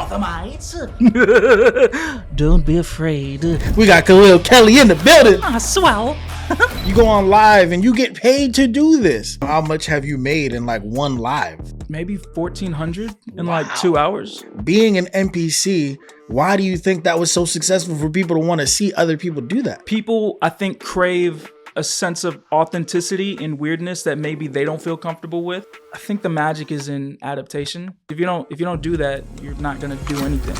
Gothamites. Don't be afraid. We got Khalil Kelly in the building. Swell. You go on live and you get paid to do this. How much have you made in like one live? Maybe 1,400 in like 2 hours. Being an NPC, why do you think that was so successful for people to want to see other people do that? People, I think, crave a sense of authenticity and weirdness that maybe they don't feel comfortable with. I think the magic is in adaptation. If you don't do that, you're not gonna do anything.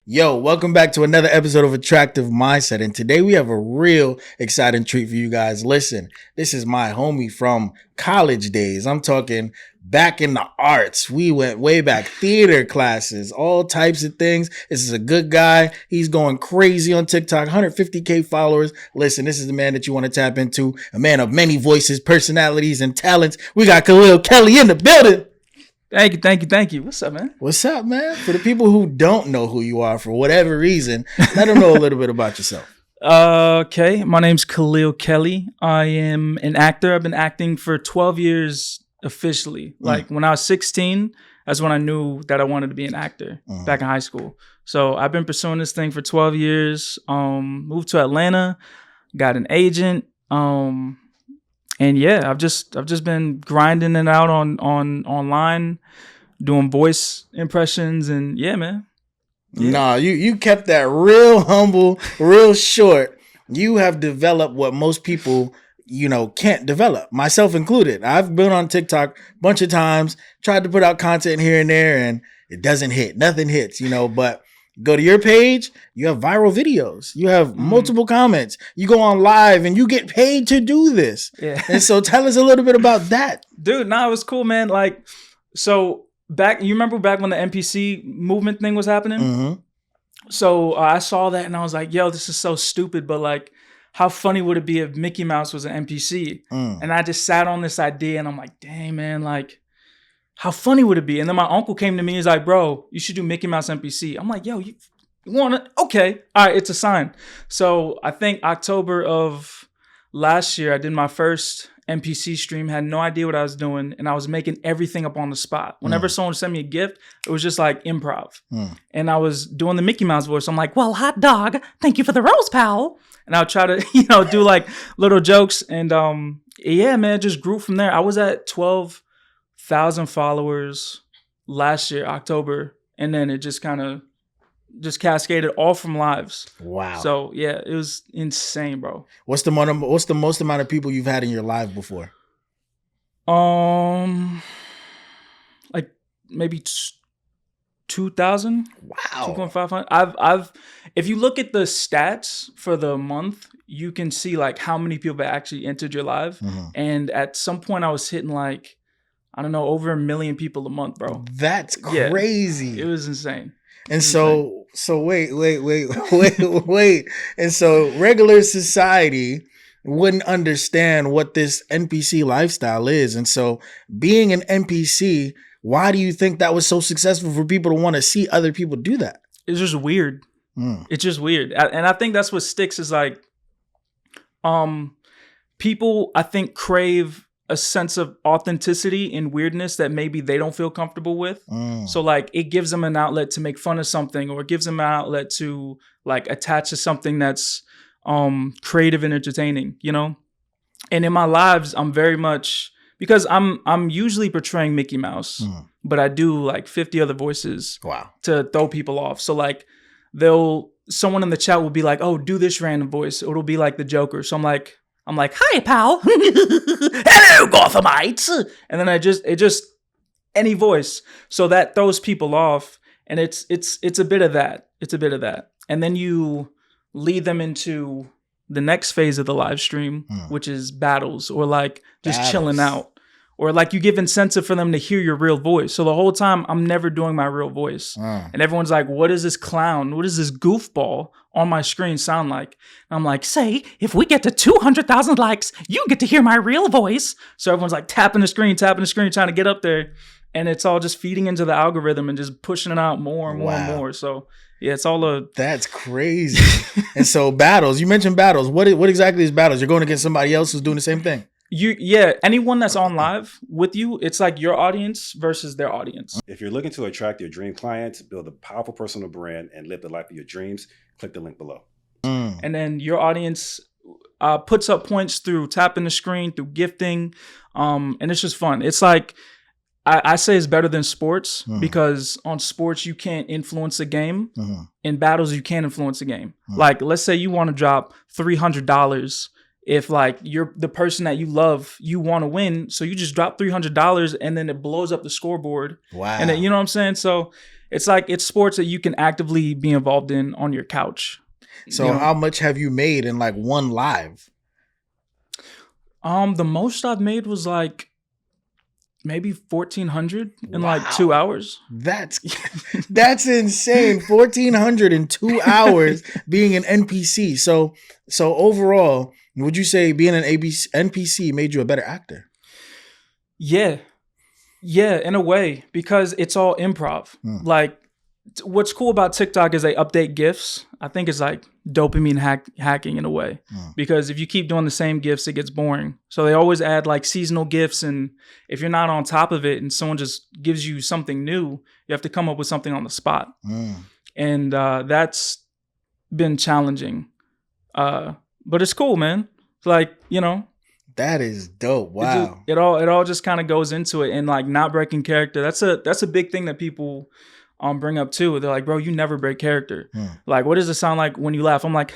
Yo, welcome back to another episode of Attractive Mindset. And today we have a real exciting treat for you guys. Listen, this is my homie from college days. I'm talking back in the arts. We went way back, theater classes, all types of things. This is a good guy. He's going crazy on TikTok, 150K followers. Listen, this is the man that you want to tap into, a man of many voices, personalities, and talents. We got Khalil Kelly in the building. Thank you. What's up, man? What's up, man? For the people who don't know who you are for whatever reason, let them know a little bit about yourself. Okay, my name's Khalil Kelly. I am an actor. I've been acting for 12 years officially. Like when I was 16, that's when I knew that I wanted to be an actor back in high school. So I've been pursuing this thing for 12 years. Moved to Atlanta, got an agent. And yeah, I've just been grinding it out on online, doing voice impressions, and yeah, man. Yeah. Nah, you kept that real humble, real short. You have developed what most people, can't develop, myself included. I've been on TikTok a bunch of times, tried to put out content here and there, and it doesn't hit. Nothing hits, but go to your page, you have viral videos. You have multiple comments. You go on live and you get paid to do this. Yeah. And so tell us a little bit about that. Dude, it was cool, man. Like, so you remember back when the NPC movement thing was happening? Mm-hmm. So I saw that and I was like, yo, this is so stupid. But like, how funny would it be if Mickey Mouse was an NPC? And I just sat on this idea and I'm like, dang, man, like, how funny would it be? And then my uncle came to me. He's like, bro, you should do Mickey Mouse NPC. I'm like, yo, you want to? Okay. All right. It's a sign. So I think October of last year, I did my first NPC stream, had no idea what I was doing. And I was making everything up on the spot. Whenever someone sent me a gift, it was just like improv. And I was doing the Mickey Mouse voice. I'm like, well, hot dog, thank you for the rose, pal. And I'll try to, do like little jokes. And yeah, man, it just grew from there. I was at 12,000 followers last year, October, and then it just kind of just cascaded all from lives. Wow. So yeah, it was insane, bro. What's the most amount of people you've had in your live before? Like maybe 2,000. Wow. 2,500. I've if you look at the stats for the month, you can see like how many people actually entered your live. And at some point I was hitting like, I don't know, over 1 million people a month, bro. That's crazy. Yeah, it was insane. And so wait. And so regular society wouldn't understand what this NPC lifestyle is. And so being an NPC, why do you think that was so successful for people to want to see other people do that? It's just weird. It's just weird. And I think that's what sticks is like, people, I think, crave a sense of authenticity and weirdness that maybe they don't feel comfortable with. So like it gives them an outlet to make fun of something, or it gives them an outlet to like attach to something that's creative and entertaining, And in my lives, I'm very much, because I'm usually portraying Mickey Mouse, but I do like 50 other voices to throw people off. So like someone in the chat will be like, oh, do this random voice. Or it'll be like the Joker. So I'm like, hi, pal. Hello, Gothamites. And then it just any voice. So that throws people off. And it's a bit of that. It's a bit of that. And then you lead them into the next phase of the live stream, which is battles, or like just chilling out. Or like you give incentive for them to hear your real voice. So the whole time I'm never doing my real voice. And everyone's like, what is this clown? What does this goofball on my screen sound like? And I'm like, say, if we get to 200,000 likes, you get to hear my real voice. So everyone's like tapping the screen, trying to get up there. And it's all just feeding into the algorithm and just pushing it out more and more and more. So yeah, it's all That's crazy. And so battles, you mentioned battles. What exactly is battles? You're going against somebody else who's doing the same thing? Anyone that's on live with you, it's like your audience versus their audience. If you're looking to attract your dream clients, build a powerful personal brand, and live the life of your dreams, click the link below. And then your audience puts up points through tapping the screen, through gifting, and it's just fun. It's like I say it's better than sports because on sports you can't influence a game. In battles you can influence a game. Like let's say you want to drop $300. If like you're the person that you love, you want to win, so you just drop $300 and then it blows up the scoreboard. Wow. And then, you know what I'm saying? So it's like it's sports that you can actively be involved in on your couch. So how much have you made in like one live? The most I've made was like maybe 1,400 in like 2 hours. That's insane. 1,400 in 2 hours being an NPC. So overall, would you say being an NPC made you a better actor? Yeah, in a way, because it's all improv. Like what's cool about TikTok is they update GIFs. I think it's like dopamine hacking in a way, because if you keep doing the same GIFs, it gets boring. So they always add like seasonal GIFs, and if you're not on top of it and someone just gives you something new, you have to come up with something on the spot. And that's been challenging. But it's cool, man. It's like, you know, that is dope. Wow. It all just kind of goes into it, and like not breaking character. That's a big thing that people bring up too. They're like, bro, you never break character. Like, what does it sound like when you laugh? I'm like,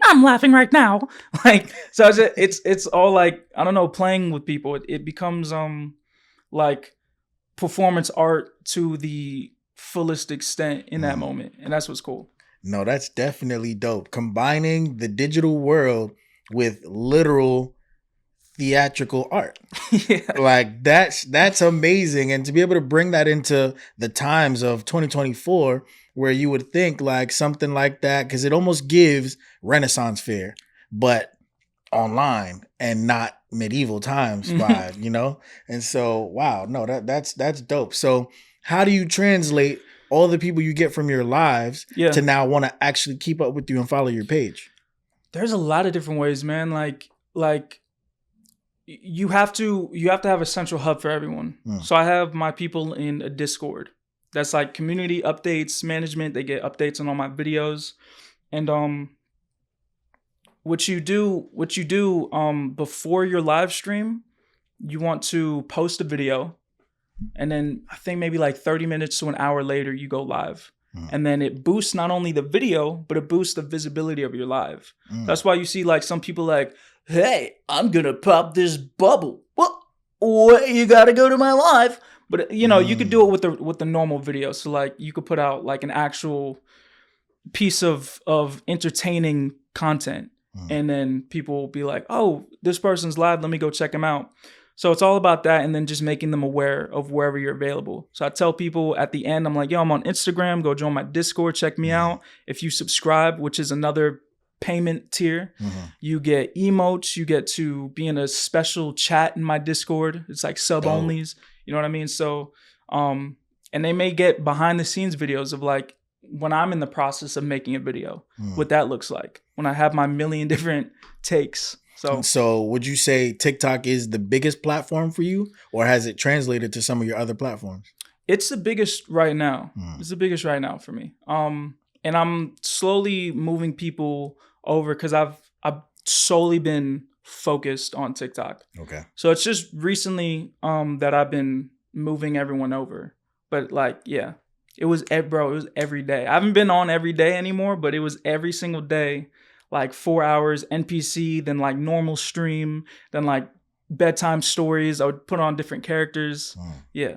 I'm laughing right now. Like, so it's all like, I don't know, playing with people. It becomes like performance art to the fullest extent in that moment, and that's what's cool. No, that's definitely dope. Combining the digital world with literal theatrical art. Like that's amazing. And to be able to bring that into the times of 2024, where you would think like something like that, because it almost gives Renaissance Fair, but online and not medieval times vibe, you know? And so, wow, no, that's dope. So how do you translate all the people you get from your lives to now want to actually keep up with you and follow your page? There's a lot of different ways, man. Like you have to have a central hub for everyone. So I have my people in a Discord. That's like community updates, management. They get updates on all my videos. And what you do before your live stream, you want to post a video. And then I think maybe like 30 minutes to an hour later, you go live. And then it boosts not only the video, but it boosts the visibility of your live. That's why you see like some people like, hey, I'm going to pop this bubble. What? You got to go to my live. But, you know, you could do it with the normal video. So like you could put out like an actual piece of entertaining content. And then people will be like, oh, this person's live. Let me go check him out. So it's all about that, and then just making them aware of wherever you're available. So I tell people at the end, I'm like, yo, I'm on Instagram. Go join my Discord. Check me out. If you subscribe, which is another payment tier, you get emotes. You get to be in a special chat in my Discord. It's like sub-onlys. You know what I mean? So, and they may get behind the scenes videos of like when I'm in the process of making a video, what that looks like. When I have my million different takes. So would you say TikTok is the biggest platform for you, or has it translated to some of your other platforms? It's the biggest right now. It's the biggest right now for me. And I'm slowly moving people over because I've solely been focused on TikTok. Okay. So it's just recently that I've been moving everyone over. But like, yeah, it was every day. I haven't been on every day anymore, but it was every single day. Like 4 hours NPC, then like normal stream, then like bedtime stories. I would put on different characters. Yeah.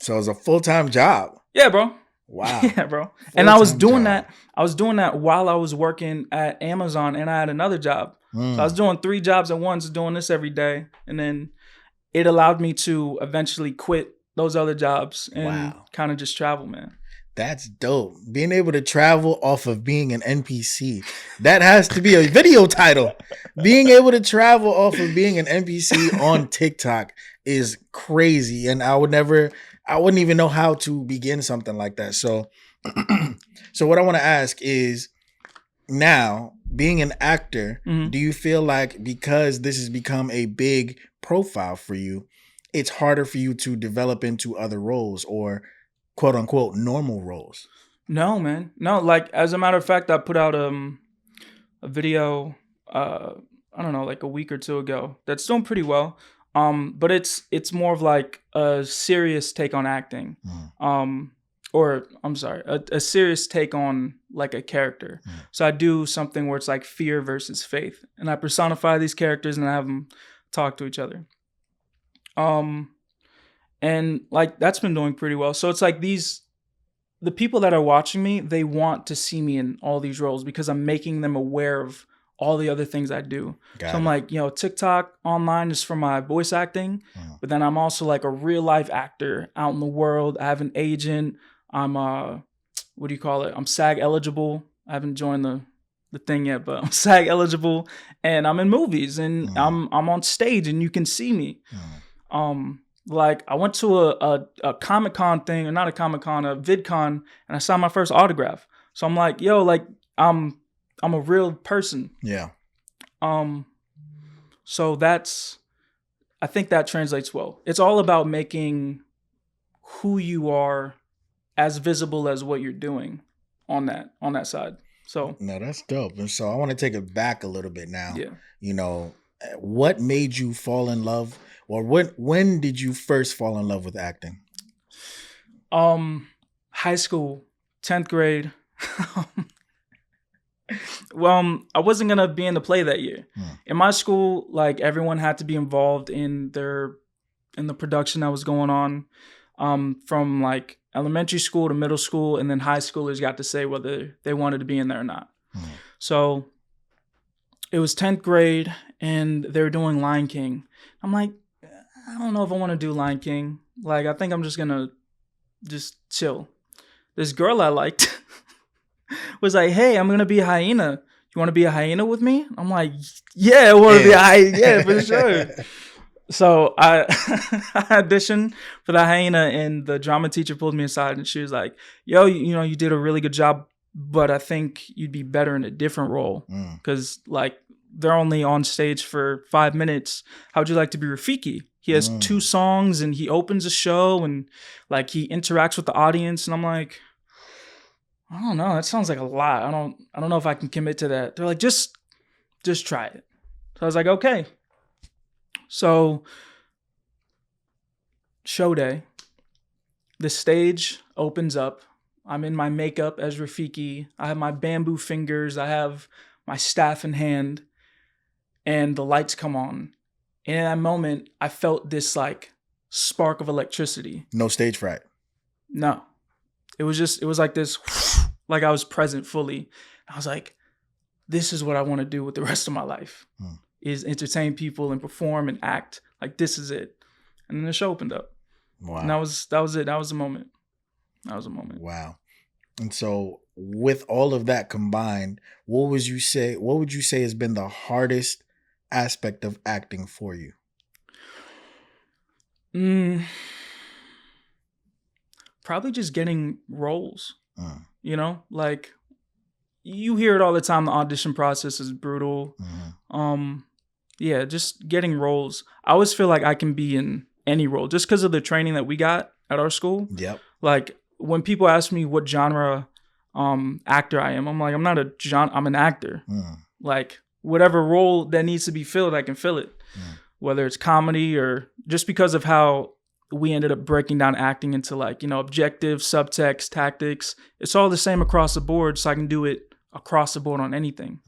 So it was a full-time job. Yeah, bro. Wow. Yeah, bro. And I was doing that. I was doing that while I was working at Amazon, and I had another job. So I was doing 3 jobs at once, doing this every day. And then it allowed me to eventually quit those other jobs and kind of just travel, man. That's dope. Being able to travel off of being an NPC. That has to be a video title. Being able to travel off of being an NPC on TikTok is crazy. And I wouldn't even know how to begin something like that. So what I want to ask is, now being an actor, do you feel like because this has become a big profile for you, it's harder for you to develop into other roles or quote unquote normal roles? No, man. No, like as a matter of fact, I put out a video I don't know, like a week or two ago that's doing pretty well. But it's more of like a serious take on acting. Or I'm sorry, a serious take on like a character. So I do something where it's like fear versus faith, and I personify these characters and I have them talk to each other. And like that's been doing pretty well. So it's like the people that are watching me, they want to see me in all these roles because I'm making them aware of all the other things I do. Got so I'm it. like, TikTok online is for my voice acting, but then I'm also like a real life actor out in the world. I have an agent. I'm what do you call it? I'm SAG eligible. I haven't joined the thing yet, but I'm SAG eligible, and I'm in movies, and I'm on stage, and you can see me. Like I went to a Comic-Con thing, or not a Comic-Con, a VidCon, and I signed my first autograph. So I'm like, yo, like I'm a real person. Yeah. So I think that translates well. It's all about making who you are as visible as what you're doing on that side. So No, that's dope. And so I want to take it back a little bit now. yeah. What made you fall in love, or when did you first fall in love with acting? High school, 10th grade. Well, I wasn't gonna be in the play that year. In my school, like everyone had to be involved in the production that was going on. From like elementary school to middle school, and then high schoolers got to say whether they wanted to be in there or not. So it was 10th grade, and they were doing Lion King. I'm like, I don't know if I want to do Lion King. Like, I think I'm just gonna just chill. This girl I liked was like, hey, I'm gonna be a hyena. You want to be a hyena with me? I'm like, yeah, I want to be a hyena. Yeah, for sure. So I auditioned for the hyena, and the drama teacher pulled me aside, and she was like, yo, you did a really good job, but I think you'd be better in a different role, because like they're only on stage for 5 minutes. How would you like to be Rafiki? He has 2 songs, and he opens a show, and like he interacts with the audience, and I'm like, I don't know, that sounds like a lot. I don't know if I can commit to that. They're like, just try it. So I was like, okay. So, show day, the stage opens up. I'm in my makeup as Rafiki. I have my bamboo fingers. I have my staff in hand, and the lights come on. And in that moment, I felt this like spark of electricity. No stage fright. No, it was like this, like I was present fully. I was like, this is what I want to do with the rest of my life. Is entertain people and perform and act. Like, this is it. And then the show opened up. Wow. And that was it. That was the moment. Wow. And so with all of that combined, what would you say has been the hardest aspect of acting for you? Probably just getting roles. Like you hear it all the time. The audition process is brutal. Yeah, just getting roles. I always feel like I can be in any role just because of the training that we got at our school. Yep. Like when people ask me what genre actor I am, I'm like, I'm not a genre, I'm an actor. Like whatever role that needs to be filled, I can fill it. Whether it's comedy or just because of how we ended up breaking down acting into like, objective, subtext, tactics. It's all the same across the board, so I can do it across the board on anything,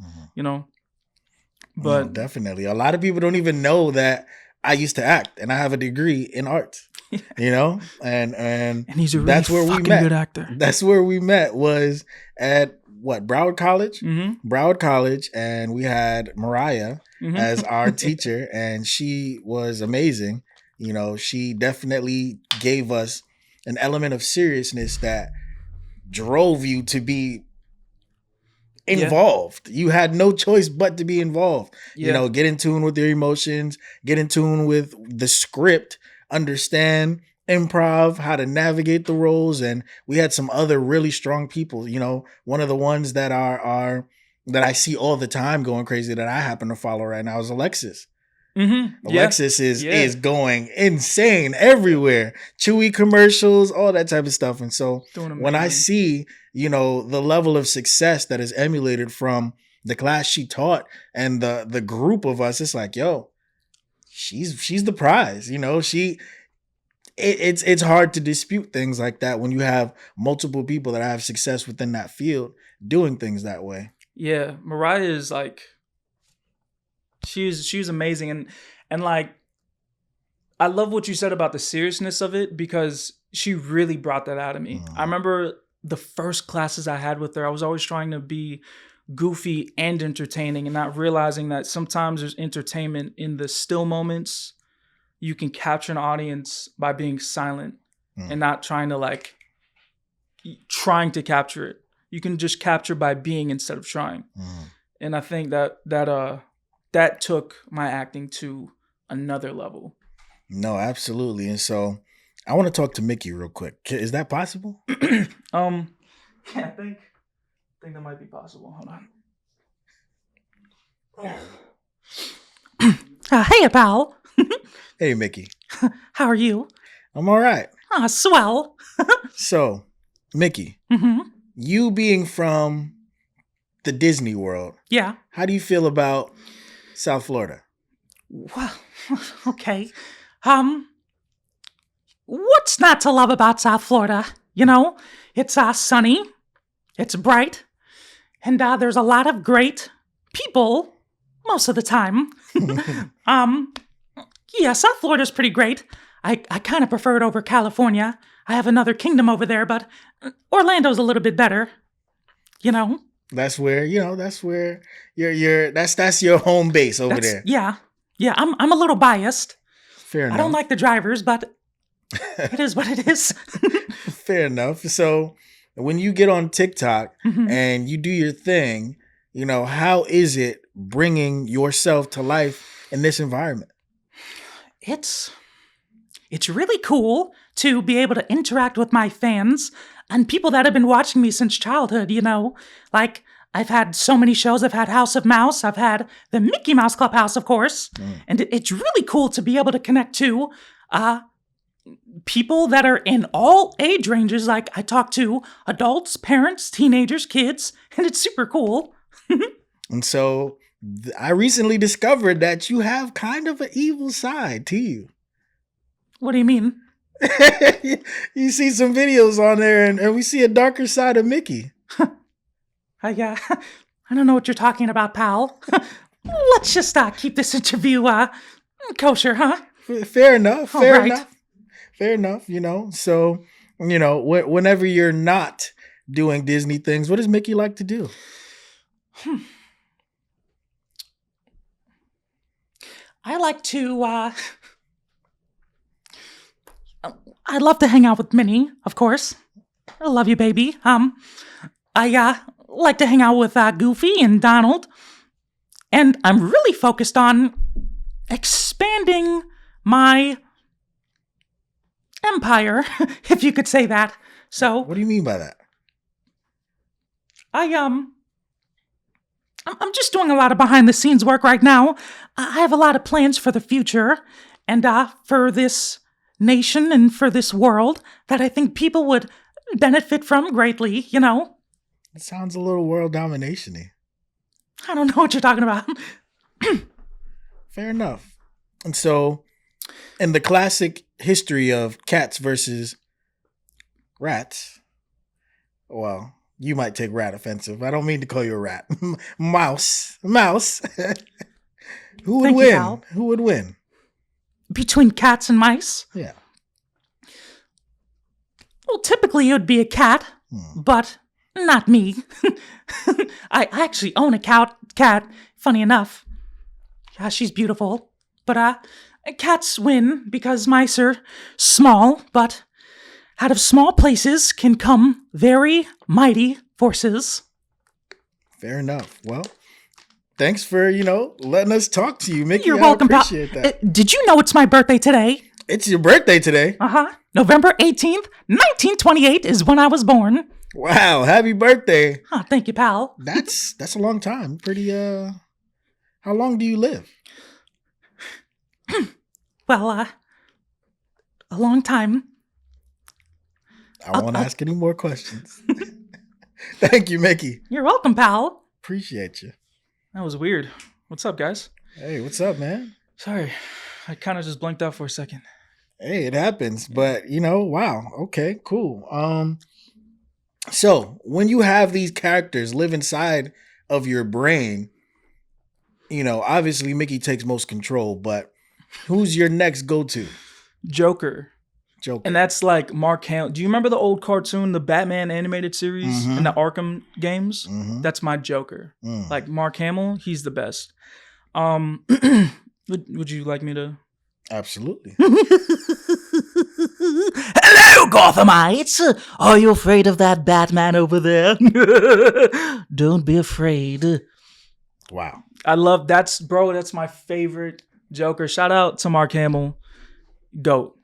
But definitely. A lot of people don't even know that I used to act and I have a degree in arts, and he's a really that's where we met. Good actor. That's where we met, was at Broward College? Broward College. And we had Mariah as our teacher, and she was amazing. She definitely gave us an element of seriousness that drove you to be involved. You had no choice but to be involved. Get in tune with your emotions, get in tune with the script, understand improv, how to navigate the roles. And we had some other really strong people. One of the ones that that I see all the time going crazy that I happen to follow right now is Alexis. Alexis is going insane everywhere. Chewy commercials, all that type of stuff. And so when I see, the level of success that is emulated from the class she taught and the group of us, it's like, yo, she's the prize. It's hard to dispute things like that when you have multiple people that have success within that field doing things that way. Yeah, Mariah is like, she's amazing, and like, I love what you said about the seriousness of it because she really brought that out of me. I remember the first classes I had with her, I was always trying to be goofy and entertaining and not realizing that sometimes there's entertainment in the still moments. You can capture an audience by being silent and not trying to capture it. You can just capture by being instead of trying. And I think that took my acting to another level. No, absolutely. And so I want to talk to Mickey real quick. Is that possible? Yeah, I think that might be possible. Hold on. Hey, pal. Hey, Mickey. How are you? I'm all right. Swell. So, Mickey, you being from the Disney world, yeah. How do you feel about South Florida? Well, okay. What's not to love about South Florida? It's sunny, it's bright, and there's a lot of great people most of the time. Yeah, South Florida's pretty great. I kind of prefer it over California. I have another kingdom over there, but Orlando's a little bit better. That's where you're that's your home base over there. Yeah. Yeah, I'm a little biased. Fair enough. I don't like the drivers, but it is what it is. Fair enough. So when you get on TikTok and you do your thing, how is it bringing yourself to life in this environment? It's really cool to be able to interact with my fans and people that have been watching me since childhood, Like, I've had so many shows. I've had House of Mouse. I've had the Mickey Mouse Clubhouse, of course. And it's really cool to be able to connect to people that are in all age ranges. Like, I talk to adults, parents, teenagers, kids, and it's super cool. And so I recently discovered that you have kind of an evil side to you. What do you mean? You see some videos on there and we see a darker side of Mickey. I don't know what you're talking about, pal. Let's just keep this interview kosher, huh? Fair enough. Fair enough. So, whenever you're not doing Disney things, what does Mickey like to do? I like to, I love to hang out with Minnie, of course. I love you, baby. I like to hang out with Goofy and Donald. And I'm really focused on expanding my empire, if you could say that. So, what do you mean by that? I'm just doing a lot of behind the scenes work right now. I have a lot of plans for the future and for this nation and for this world that I think people would benefit from greatly, It sounds a little world domination-y. I don't know what you're talking about. Fair enough. And so, in the classic history of cats versus rats, well, you might take rat offensive. I don't mean to call you a rat. Mouse. Who would win? Pal. Who would win? Between cats and mice? Yeah. Well, typically it would be a cat, but not me. I actually own a cat, funny enough. Yeah, she's beautiful. But cats win because mice are small, but out of small places can come very mighty forces. Fair enough. Well, thanks for, letting us talk to you, Mickey. You're welcome, I appreciate that. Did you know it's my birthday today? It's your birthday today. November 18th, 1928 is when I was born. Wow, happy birthday. Oh, thank you, pal. That's a long time. Pretty, how long do you live? Well, a long time. I won't ask any more questions. Thank you, Mickey. You're welcome, pal. Appreciate you. That was weird. What's up, guys? Hey, what's up, man? Sorry, I kind of just blanked out for a second. Hey, it happens, but wow. Okay, cool. So when you have these characters live inside of your brain, obviously Mickey takes most control, but who's your next go-to? Joker. Joker. And that's like Mark Hamill. Do you remember the old cartoon, the Batman animated series and the Arkham games? That's my Joker. Like Mark Hamill, he's the best. Would you like me to? Absolutely. Hello, Gothamites. Are you afraid of that Batman over there? Don't be afraid. Wow. I love that's my favorite Joker. Shout out to Mark Hamill. Go,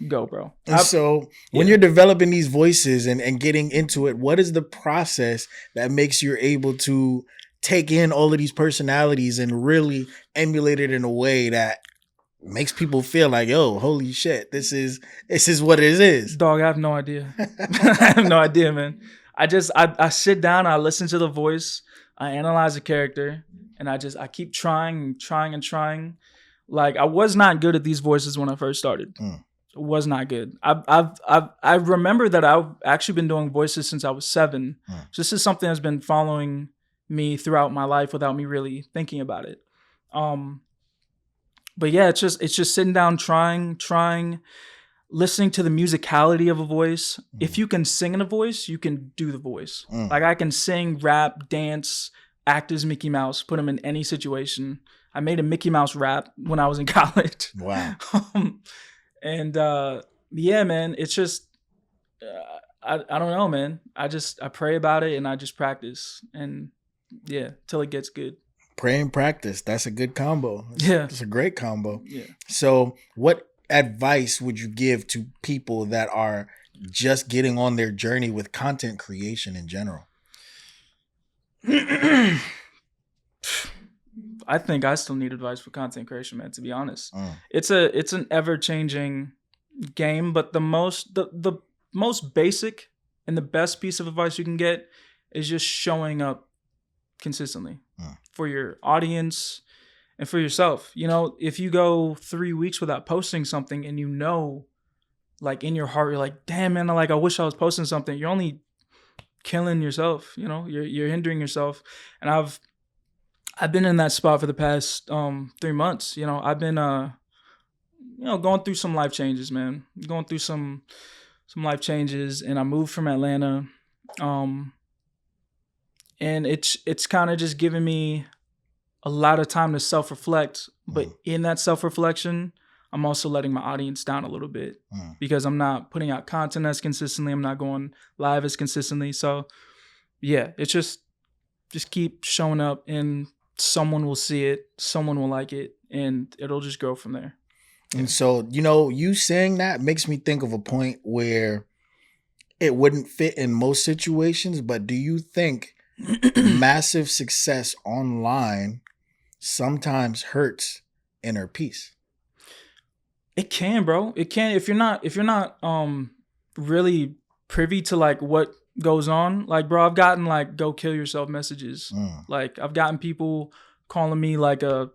bro. And so when you're developing these voices and getting into it, what is the process that makes you able to take in all of these personalities and really emulate it in a way that makes people feel like, yo, holy shit, this is what it is? Dog, I have no idea. I have no idea, man. I sit down, I listen to the voice, I analyze the character, and I keep trying. Like, I was not good at these voices when I first started. It was not good. I remember that I've actually been doing voices since I was 7. So this is something that's been following me throughout my life without me really thinking about it. But yeah, it's just sitting down, trying, listening to the musicality of a voice. If you can sing in a voice, you can do the voice. Like, I can sing, rap, dance, act as Mickey Mouse, put him in any situation. I made a Mickey Mouse rap when I was in college. Wow. And yeah, man, it's just I don't know, man. I pray about it and I just practice, and yeah, till it gets good. Pray and practice. That's a good combo. It's a great combo. Yeah. So what advice would you give to people that are just getting on their journey with content creation in general? I think I still need advice for content creation, man, to be honest. It's an ever-changing game, but the most basic and the best piece of advice you can get is just showing up consistently for your audience and for yourself. If you go 3 weeks without posting something and like in your heart, you're like, damn, man, I wish I was posting something. You're only killing yourself, you're hindering yourself. And I've been in that spot for the past 3 months. I've been going through some life changes, man. Going through some life changes, and I moved from Atlanta. And it's kind of just giving me a lot of time to self-reflect. But in that self-reflection, I'm also letting my audience down a little bit because I'm not putting out content as consistently. I'm not going live as consistently. So yeah, it's just keep showing up, and someone will see it, someone will like it, and it'll just grow from there. And so, you saying that makes me think of a point where it wouldn't fit in most situations, but do you think massive success online sometimes hurts inner peace? It can, bro. It can if you're not really privy to like what goes on. Like, bro, I've gotten like go kill yourself messages. Like, I've gotten people calling me like a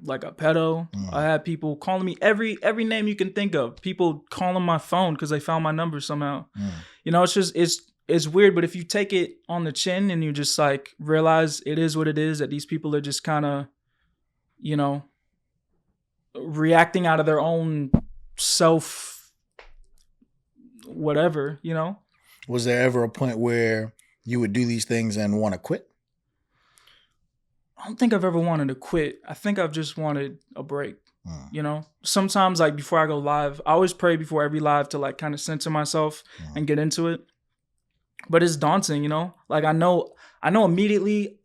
pedo. I had people calling me every name you can think of. People calling my phone because they found my number somehow. It's weird, but if you take it on the chin and you just like realize it is what it is, that these people are just kind of, reacting out of their own self, whatever, Was there ever a point where you would do these things and want to quit? I don't think I've ever wanted to quit. I think I've just wanted a break. Sometimes like before I go live, I always pray before every live to like kind of center myself and get into it. But it's daunting, like I know immediately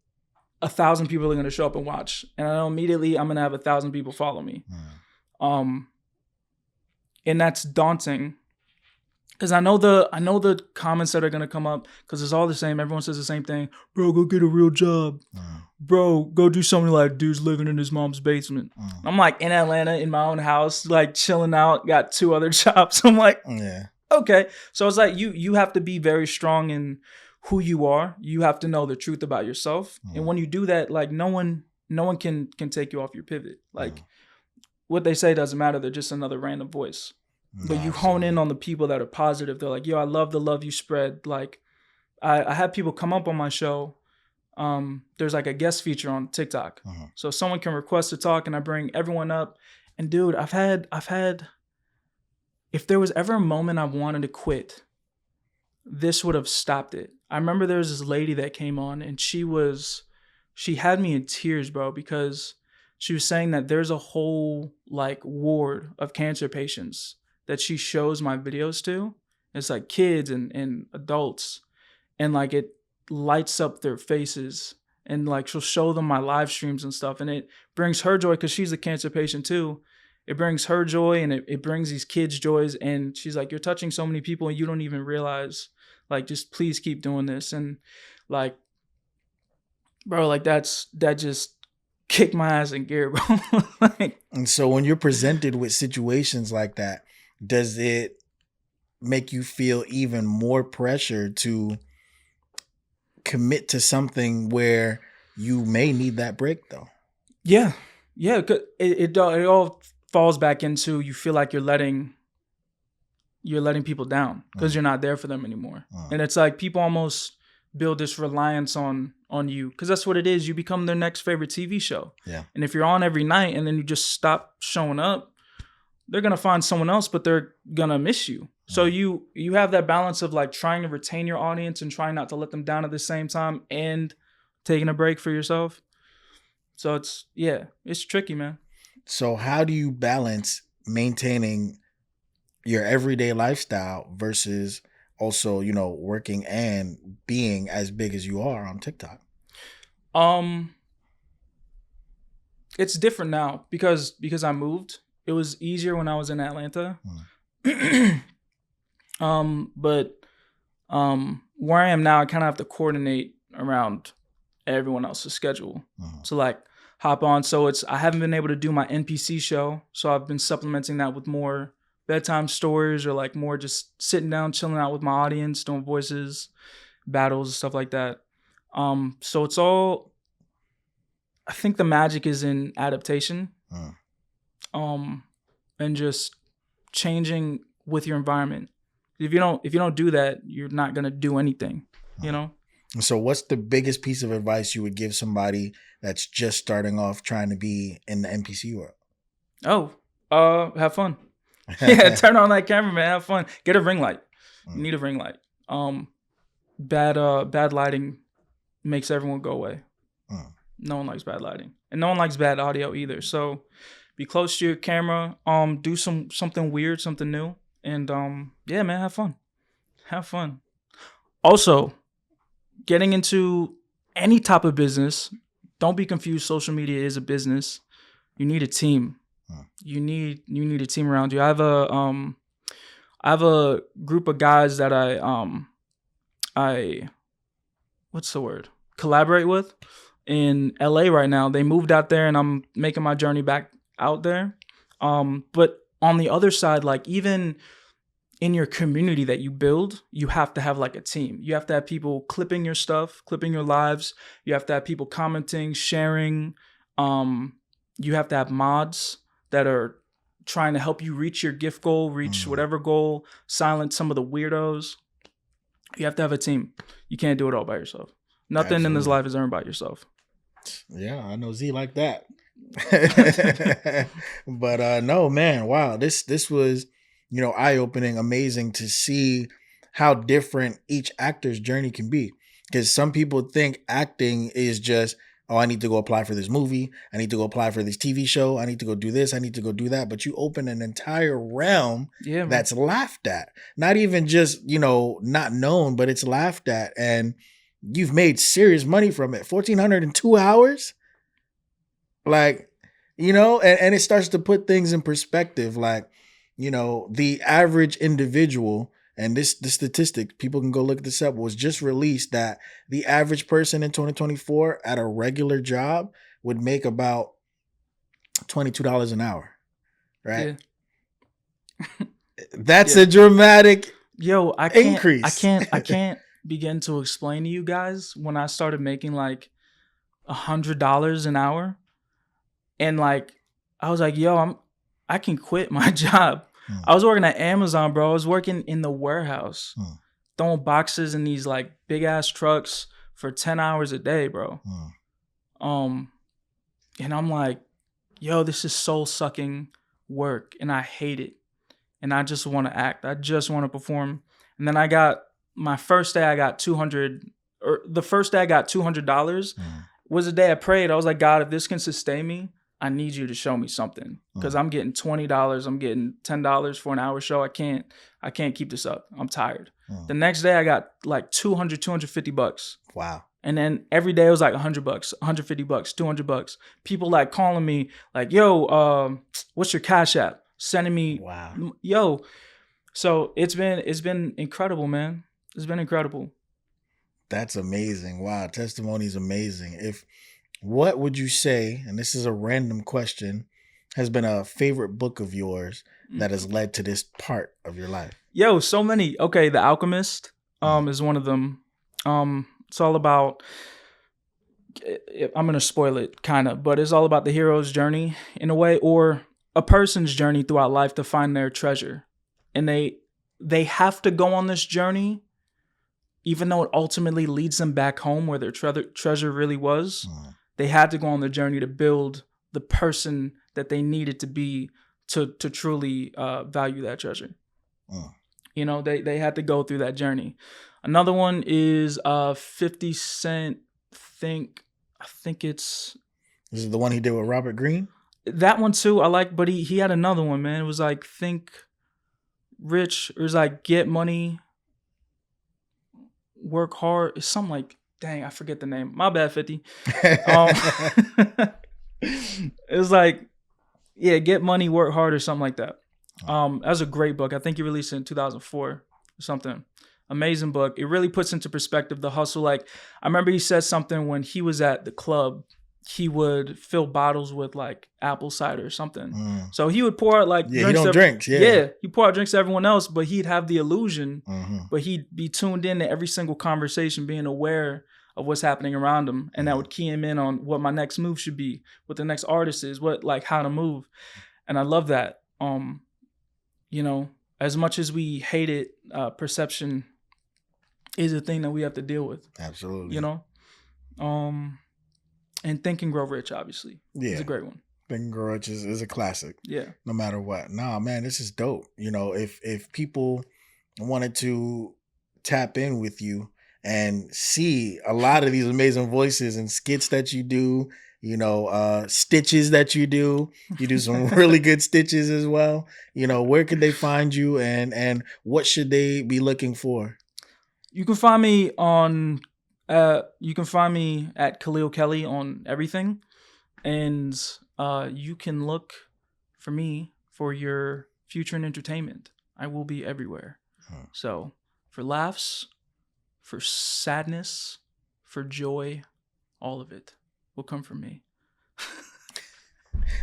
1,000 people are going to show up and watch, and I know immediately I'm going to have 1,000 people follow me. And that's daunting Because I know the comments that are gonna come up, because it's all the same. Everyone says the same thing. Bro, go get a real job. Bro, go do something like dude's living in his mom's basement. I'm like in Atlanta in my own house, like chilling out, got 2 other jobs. I'm like, okay. So it's like you have to be very strong in who you are. You have to know the truth about yourself. And when you do that, like no one can take you off your pivot. Like what they say doesn't matter. They're just another random voice. But you hone in on the people that are positive. They're like, yo, I love the love you spread. Like I had people come up on my show. There's like a guest feature on TikTok. So someone can request to talk and I bring everyone up. And dude, I've had, if there was ever a moment I wanted to quit, this would have stopped it. I remember there was this lady that came on and she had me in tears, bro, because she was saying that there's a whole like ward of cancer patients that she shows my videos to. It's like kids and adults, and like it lights up their faces, and like she'll show them my live streams and stuff, and it brings her joy because she's a cancer patient too. It brings her joy, and it brings these kids joys, and she's like, you're touching so many people and you don't even realize. Like, just please keep doing this. And like, bro, like that just kicked my ass in gear, bro. Like, and so when you're presented with situations like that, does it make you feel even more pressure to commit to something where you may need that break though? Yeah. It all falls back into, you feel like you're letting people down because you're not there for them anymore. And it's like people almost build this reliance on you, because that's what it is. You become their next favorite TV show. Yeah. And if you're on every night and then you just stop showing up, they're going to find someone else, but they're going to miss you. So you have that balance of like trying to retain your audience and trying not to let them down at the same time and taking a break for yourself. So it's tricky, man. So how do you balance maintaining your everyday lifestyle versus also, working and being as big as you are on TikTok? It's different now because I moved. It was easier when I was in Atlanta. But where I am now, I kind of have to coordinate around everyone else's schedule. So like hop on. So I haven't been able to do my NPC show. So I've been supplementing that with more bedtime stories, or like more just sitting down, chilling out with my audience, doing voices, battles, stuff like that. So it's all, I think the magic is in adaptation. And just changing with your environment. If you don't do that, you're not gonna do anything, So what's the biggest piece of advice you would give somebody that's just starting off trying to be in the NPC world? Have fun. Yeah, turn on that camera, man. Have fun. Get a ring light. You need a ring light. Bad lighting makes everyone go away. No one likes bad lighting, and no one likes bad audio either. So be close to your camera. Do something weird, something new, and yeah, man, have fun. Have fun. Also, getting into any type of business, don't be confused. Social media is a business. You need a team. You need a team around you. I have a group of guys that I collaborate with in LA right now. They moved out there and I'm making my journey back out there. But on the other side, like even in your community that you build, you have to have like a team. You have to have people clipping your stuff, clipping your lives. You have to have people commenting, sharing. You have to have mods that are trying to help you reach your gift goal, reach whatever goal, silence some of the weirdos. You have to have a team. You can't do it all by yourself. Nothing in this life is earned by yourself. Yeah, I know Z like that. But no, man, wow. This was, eye-opening, amazing to see how different each actor's journey can be. Because some people think acting is just, oh, I need to go apply for this movie. I need to go apply for this TV show. I need to go do this. I need to go do that. But you open an entire realm that's laughed at. Not even just, not known, but it's laughed at. And you've made serious money from it. 1,402 hours? Like, and it starts to put things in perspective. Like, the average individual, and this the statistic, people can go look this up, was just released that the average person in 2024 at a regular job would make about $22 an hour, right? Yeah. That's a dramatic increase. I can't begin to explain to you guys when I started making like $100 an hour, and like I was like, yo, I can quit my job. I was working at Amazon, bro. I was working in the warehouse, throwing boxes in these like big ass trucks for 10 hours a day, bro. And I'm like, yo, this is soul sucking work, and I hate it. And I just want to act. I just want to perform. And then I got my first day. I got $200 was the day I prayed. I was like, God, if this can sustain me, I need you to show me something, because I'm getting $20. I'm getting $10 for an hour show. I can't keep this up. I'm tired. The next day I got like $250. Wow. And then every day it was like $100, $150, $200. People like calling me like, yo, what's your Cash App? Sending me, wow, yo. So it's been incredible, man. It's been incredible. That's amazing. Wow. Testimony is amazing. What would you say, and this is a random question, has been a favorite book of yours that has led to this part of your life? Yo, so many. Okay, The Alchemist is one of them. It's all about, I'm going to spoil it kind of, but it's all about the hero's journey in a way, or a person's journey throughout life to find their treasure. And they have to go on this journey, even though it ultimately leads them back home where their treasure really was. They had to go on the journey to build the person that they needed to be to truly value that treasure. You know, they had to go through that journey. Another one is 50 Cent. I think it's... This is the one he did with Robert Greene? That one too, I like, but he had another one, man. It was like Think Rich, or it was like Get Money, Work Hard. It's something like, dang, I forget the name. My bad, 50. It was like, yeah, Get Money, Work Hard, or something like that. That was a great book. I think he released it in 2004 or something. Amazing book. It really puts into perspective the hustle. Like, I remember he said something when he was at the club, he would fill bottles with like apple cider or something. So he would pour out like drinks. He'd pour out drinks to everyone else, but he'd have the illusion, but he'd be tuned in to every single conversation, being aware of what's happening around him. And that would key him in on what my next move should be, what the next artist is, how to move. And I love that. You know, as much as we hate it, perception is a thing that we have to deal with. Absolutely. You know? And Think and Grow Rich, obviously. Yeah. It's a great one. Think and Grow Rich is a classic. Yeah. No matter what. Nah, man, this is dope. You know, if people wanted to tap in with you and see a lot of these amazing voices and skits that you do, you know, stitches that you do some really good stitches as well. You know, where could they find you, and what should they be looking for? You can find me on... you can find me at Khalil Kelly on everything, and you can look for me for your future in entertainment. I will be everywhere. So for laughs, for sadness, for joy, all of it will come from me.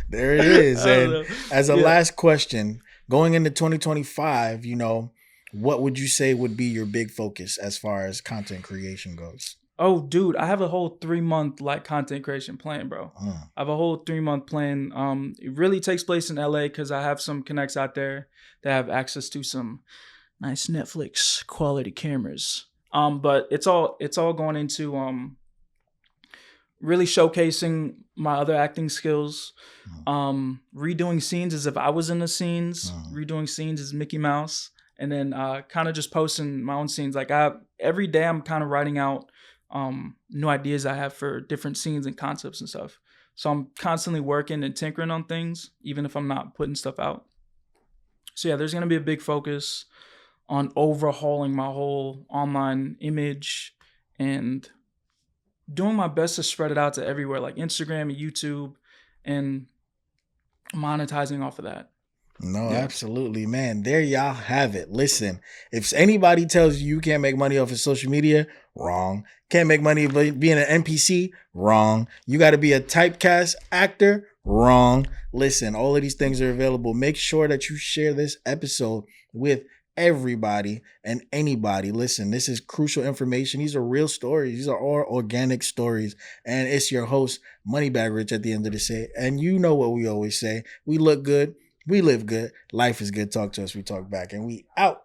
There it is. And as a last question, going into 2025, you know, what would you say would be your big focus as far as content creation goes? Oh, dude, I have a whole 3-month like content creation plan, bro. I have a whole 3-month plan. It really takes place in LA because I have some connects out there that have access to some nice Netflix quality cameras. But it's all going into really showcasing my other acting skills, redoing scenes as if I was in the scenes, redoing scenes as Mickey Mouse, and then kind of just posting my own scenes. Like every day I'm kind of writing out new ideas I have for different scenes and concepts and stuff. So I'm constantly working and tinkering on things, even if I'm not putting stuff out. So yeah, there's going to be a big focus on overhauling my whole online image and doing my best to spread it out to everywhere, like Instagram and YouTube, and monetizing off of that. No, Yeah. absolutely, man. There y'all have it. Listen, if anybody tells you can't make money off of social media, wrong. Can't make money by being an NPC, wrong. You got to be a typecast actor, wrong. Listen, all of these things are available. Make sure that you share this episode with everybody and anybody. Listen, this is crucial information. These are real stories. These are all organic stories. And it's your host, Moneybag Rich, at the end of the day. And you know what we always say. We look good. We live good. Life is good. Talk to us. We talk back. And we out.